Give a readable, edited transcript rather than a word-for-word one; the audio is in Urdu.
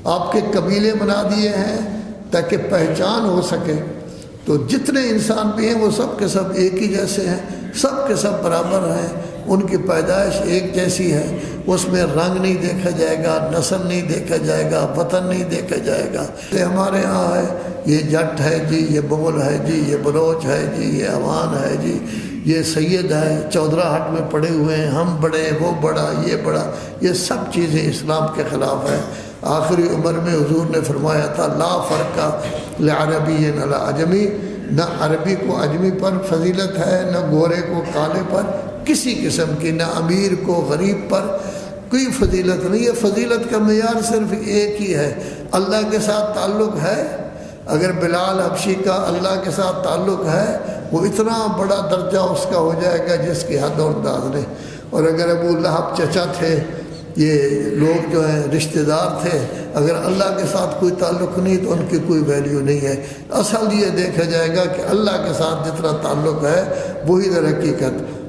آپ کے قبیلے بنا دیے ہیں تاکہ پہچان ہو سکے۔ تو جتنے انسان بھی ہیں وہ سب کے سب ایک ہی جیسے ہیں، سب کے سب برابر ہیں، ان کی پیدائش ایک جیسی ہے، اس میں رنگ نہیں دیکھا جائے گا، نسل نہیں دیکھا جائے گا، وطن نہیں دیکھا جائے گا۔ ہمارے ہاں ہے یہ جٹ ہے جی، یہ بغل ہے جی، یہ بلوچ ہے جی، یہ عوان ہے جی، یہ سید ہے، چودرہ ہٹ میں پڑے ہوئے ہیں، ہم بڑے وہ بڑا یہ بڑا، یہ سب چیزیں اسلام کے خلاف ہیں۔ آخری عمر میں حضور نے فرمایا تھا لا فرق لعربی علی عجمی، نہ عربی کو عجمی پر فضیلت ہے، نہ گورے کو کالے پر کسی قسم کی، نہ امیر کو غریب پر کوئی فضیلت نہیں ہے۔ فضیلت کا معیار صرف ایک ہی ہے، اللہ کے ساتھ تعلق ہے۔ اگر بلال حبشی کا اللہ کے ساتھ تعلق ہے، وہ اتنا بڑا درجہ اس کا ہو جائے گا جس کی حد اور انداز نہیں۔ اور اگر ابو لہب چچا تھے، یہ لوگ جو ہیں رشتہ دار تھے، اگر اللہ کے ساتھ کوئی تعلق نہیں تو ان کی کوئی ویلیو نہیں ہے۔ اصل یہ دیکھا جائے گا کہ اللہ کے ساتھ جتنا تعلق ہے وہی در حقیقت